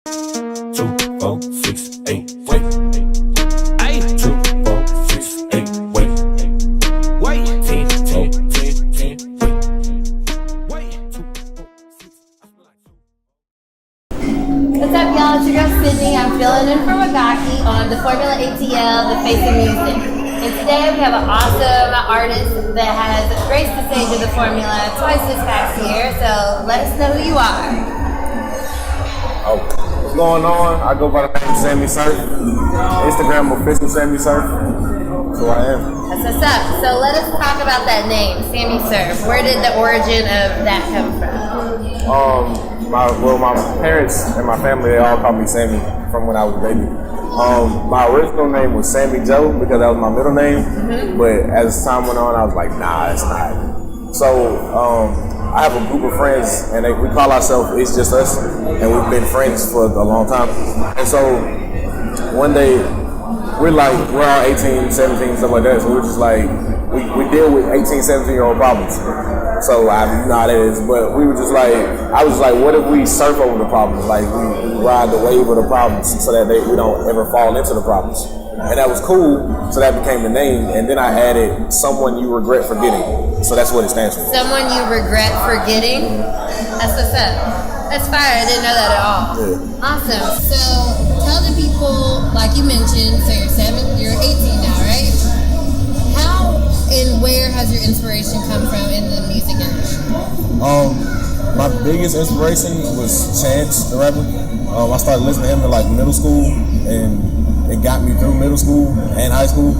2, 4, 6, 8, wait. 2, 4, 6, 8, wait. 10, 10, 10, 10, wait. 2, 4, 6. What's up, y'all? It's your girl Sydney. I'm filling in for Wagaki on the Formula ATL, The Face of Music. And today we have an awesome artist that has graced the stage of the Formula twice this past year. So let us know who you are. Oh, what's going on? I go by the name Sammy Surf. Instagram official Sammy Surf. That's who I am. That's what's up. So let us talk about that name, Sammy Surf. Where did the origin of that come from? My parents and my family, they all call me Sammy from when I was a baby. My original name was Sammy Joe because that was my middle name. Mm-hmm. But as time went on, I was like, nah, it's not. So I have a group of friends, and we call ourselves It's Just Us, and we've been friends for a long time. And so one day, we're all 18, 17, stuff like that. So we're just like, we deal with 18, 17-year-old problems. So you know how that is. But we were just like, I was like, what if we surf over the problems? Like we ride the wave of the problems so that we don't ever fall into the problems. And that was cool, so that became the name. And then I added someone you regret forgetting. So that's what it stands for. Someone you regret forgetting? That's what's up. That's fire. I didn't know that at all. Yeah. Awesome. So tell the people, like you mentioned, so you're 18 now, right? How and where has your inspiration come from in the music industry? My biggest inspiration was Chance the rapper. I started listening to him in like middle school, and it got me through middle school and high school.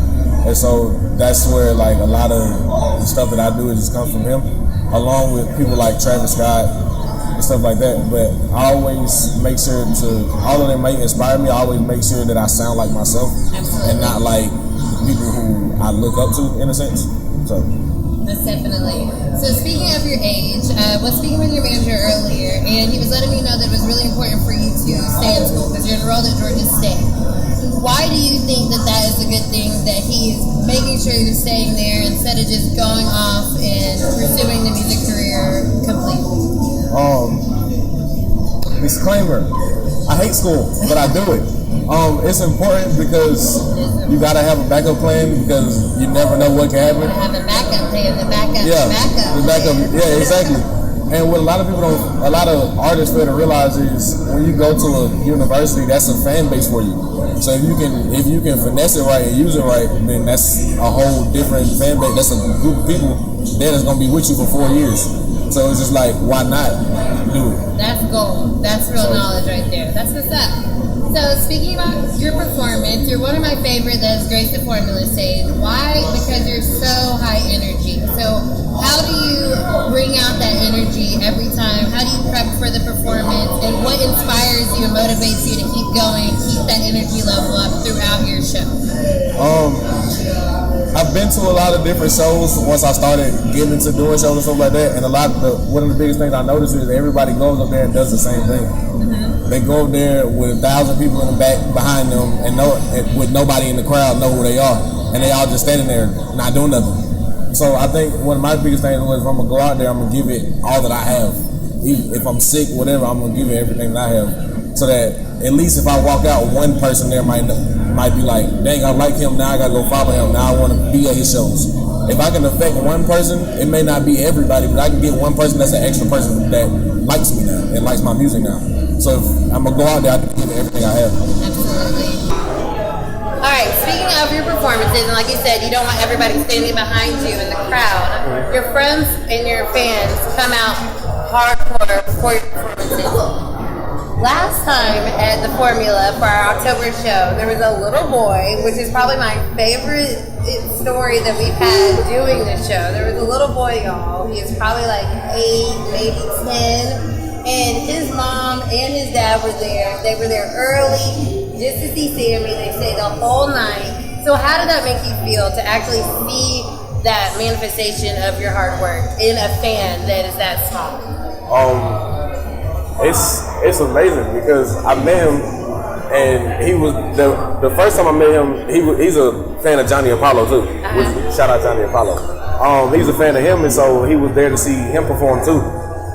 And so that's where like a lot of the stuff that I do just comes from him, along with people like Travis Scott and stuff like that. But I always make sure to, although they may inspire me, I always make sure that I sound like myself. Absolutely. And not like people who I look up to in a sense. So that's definitely. So speaking of your age, was speaking with your manager earlier, and he was letting me know that it was really important for you to stay in school because you're enrolled at Georgia State. Why do you think that is a good thing that he's making sure you're staying there instead of just going off and pursuing the music career completely? Disclaimer, I hate school, but I do it. It's important because you gotta have a backup plan because you never know what can happen. Have a backup plan, the backup. Yeah, exactly. And what a lot of artists fail to realize is when you go to a university, that's a fan base for you. So if you can finesse it right and use it right, then that's a whole different fan base. That's a group of people that's gonna be with you for 4 years. So it's just like, why not do it? That's gold. That's real knowledge right there. That's what's up. So speaking about your performance, you're one of my favorite that has graced the Formula stage. Why? Because you're so high energy. So how do you bring out that energy every time? How do you prep for the performance? And what inspires you and motivates you to keep going, keep that energy level up throughout your show? I've been to a lot of different shows once I started getting into doing shows and stuff like that. And one of the biggest things I noticed is everybody goes up there and does the same thing. Mm-hmm. They go up there with 1,000 people in the back behind them and with nobody in the crowd know who they are. And they all just standing there not doing nothing. So I think one of my biggest things was if I'm going to go out there, I'm going to give it all that I have. If I'm sick, whatever, I'm going to give it everything that I have. So that at least if I walk out, one person there might be like, dang, I like him, now I gotta go follow him, now I want to be at his shows. If I can affect one person, it may not be everybody, but I can get one person that's an extra person that likes me now and likes my music now. So if I'm gonna go out there, I can give it everything I have. Absolutely. Alright, speaking of your performances, and like you said, you don't want everybody standing behind you in the crowd. Your friends and your fans come out hardcore for your performances. Last time at the Formula for our October show, there was a little boy, which is probably my favorite story that we've had doing this show. There was a little boy, y'all. He was probably like 8, maybe 10. And his mom and his dad were there. They were there early just to see Sammy. They stayed the whole night. So how did that make you feel to actually see that manifestation of your hard work in a fan that is that small? It's amazing because I met him, and he was the first time I met him. He's a fan of Johnny Apollo too. Shout out Johnny Apollo. He's a fan of him, and so he was there to see him perform too.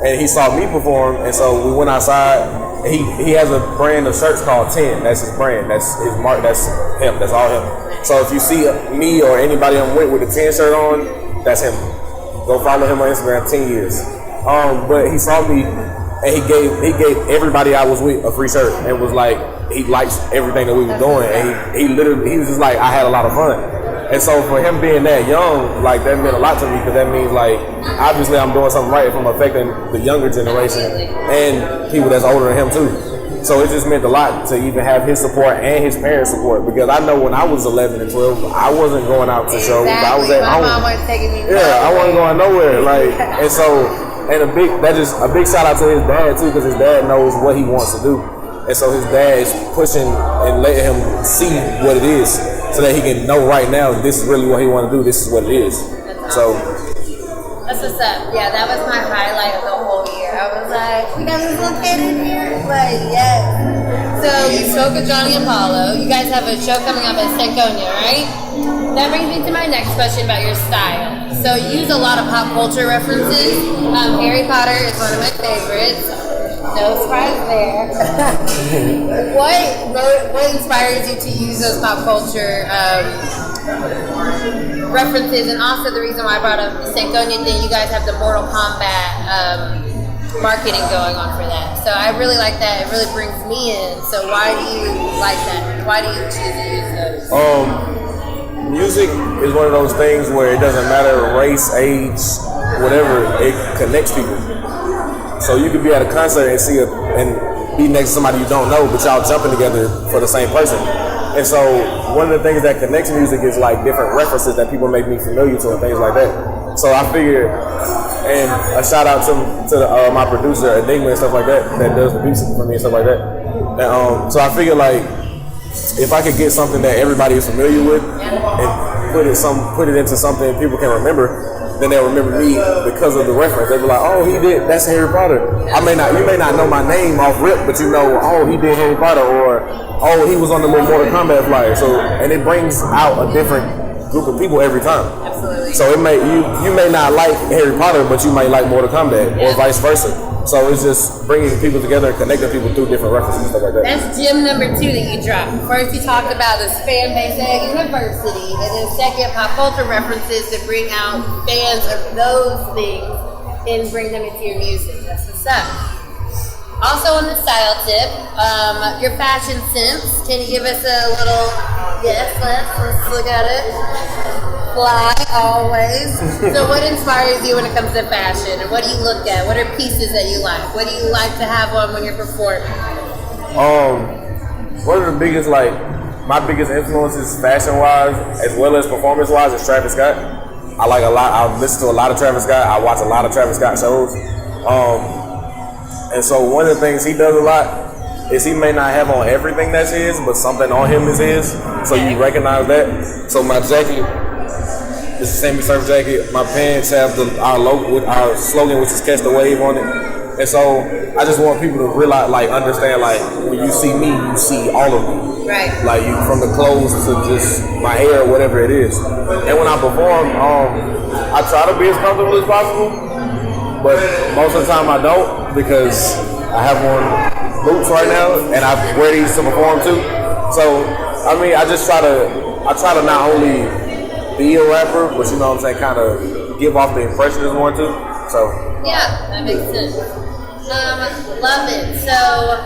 And he saw me perform, and so we went outside, he has a brand of shirts called 10. That's his brand. That's his mark. That's him. That's all him. So if you see me or anybody I'm with a 10 shirt on, that's him. Go follow him on Instagram. 10 years. But he saw me and he gave everybody I was with a free shirt and was like, he likes everything that we were doing, and he was just like, I had a lot of fun. And so for him being that young, like that meant a lot to me, because that means like obviously I'm doing something right if I'm affecting the younger generation and people that's older than him too. So it just meant a lot to even have his support and his parents' support, because I know when I was 11 and 12, I wasn't going out to shows. I was at home. My mom was taking me. Yeah, I wasn't going nowhere. Like, and so, and a big shout out to his dad too, because his dad knows what he wants to do. And so his dad is pushing and letting him see what it is, so that he can know right now, this is really what he want to do. This is what it is. So that's what's up. Yeah, that was my highlight of the whole year. I was like, we got this little kid in here. Like, yes. So you spoke with Johnny and Paulo. You guys have a show coming up at Stankonia, right? That brings me to my next question about your style. So you use a lot of pop culture references. Harry Potter is one of my favorites. No surprise there. What inspires you to use those pop culture references? And also the reason why I brought up the Stankonia thing, you guys have the Mortal Kombat marketing going on for that. So I really like that. It really brings me in. So why do you like that? Why do you choose to use those? Music is one of those things where it doesn't matter race, age, whatever, it connects people. So you could be at a concert and be next to somebody you don't know, but y'all jumping together for the same person. And so one of the things that connects music is like different references that people make me familiar to and things like that. So I figured, and a shout out to my producer Enigma and stuff like that does the beats for me and stuff like that. And so I figured like, if I could get something that everybody is familiar with and put it into something people can remember, then they'll remember me because of the reference. They'll be like, oh, he did, that's Harry Potter. You may not know my name off rip, but you know, oh, he did Harry Potter, or oh, he was on the little Mortal Kombat flyer. So, and it brings out a different group of people every time. Absolutely. So it may you may not like Harry Potter, but you might like Mortal Kombat, or vice versa. So it's just bringing people together and connecting people through different references and stuff like that. That's gym number 2 that you dropped. First, you talked about this fan base at university, and then second, pop culture references to bring out fans of those things and bring them into your music. That's what's up. Also, on the style tip, your fashion sense. Can you give us a little? Yes, let's look at it. Fly always. So what inspires you when it comes to fashion? And what do you look at? What are pieces that you like? What do you like to have on when you're performing? One of the biggest, my biggest influences fashion wise as well as performance wise is Travis Scott. I like a lot. I listen to a lot of Travis Scott. I watch a lot of Travis Scott shows. And so one of the things he does a lot is he may not have on everything that's his, but something on him is his. So you recognize that. So my jacket, it's a Sammy surf jacket. My pants have our logo with our slogan, which is "Catch the Wave" on it. And so I just want people to realize, understand, when you see me, you see all of me. Right. You from the clothes to just my hair, whatever it is. And when I perform, I try to be as comfortable as possible, but most of the time I don't, because I have on boots right now, and I wear these to perform too. So I mean, I try to not only be a rapper, but you know what I'm saying, kind of give off the impression as one too. So yeah, that makes sense. Love it. So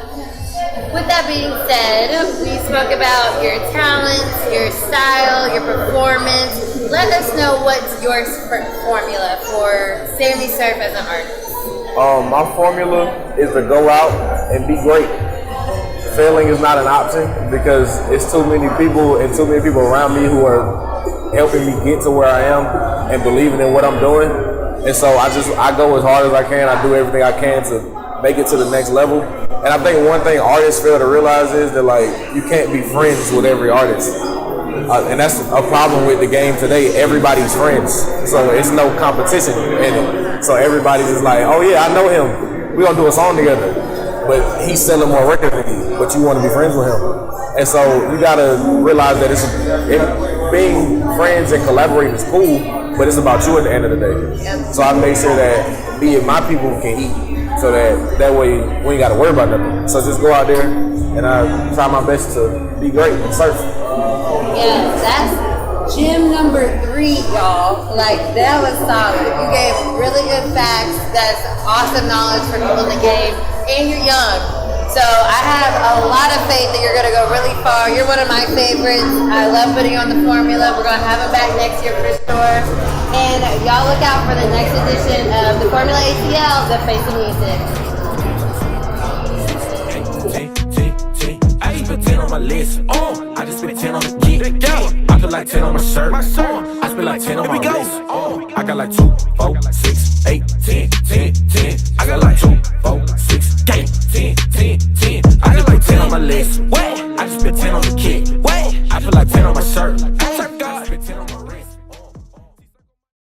with that being said, we spoke about your talents, your style, your performance. Let us know what's your formula for Sammy Surf as an artist. My formula is to go out and be great. Failing is not an option, because it's too many people around me who are helping me get to where I am and believing in what I'm doing. And so I go as hard as I can. I do everything I can to make it to the next level. And I think one thing artists fail to realize is that you can't be friends with every artist. And that's a problem with the game today. Everybody's friends. So it's no competition in it. So everybody's just like, oh yeah, I know him. We're gonna do a song together. But he's selling more records than you, but you want to be friends with him. And so you gotta realize that being friends and collaborating is cool, but it's about you at the end of the day. So I make sure that me and my people can eat so that way we ain't got to worry about nothing. So just go out there and I try my best to be great and surf. Yeah, that's gym number 3, y'all. Like, that was solid. You gave really good facts. That's awesome knowledge for people in the game, and you're young. So I have a lot of faith that you're going to go really far. You're one of my favorites. I love putting you on the formula. We're going to have him back next year for sure. And y'all look out for the next edition of the Formula ATL, the Face of Music. I just put 10 on my list. I just spent 10 on the key. I put like 10 on my shirt. I spent like 10 on my wrist. I got like 2, 4, 6.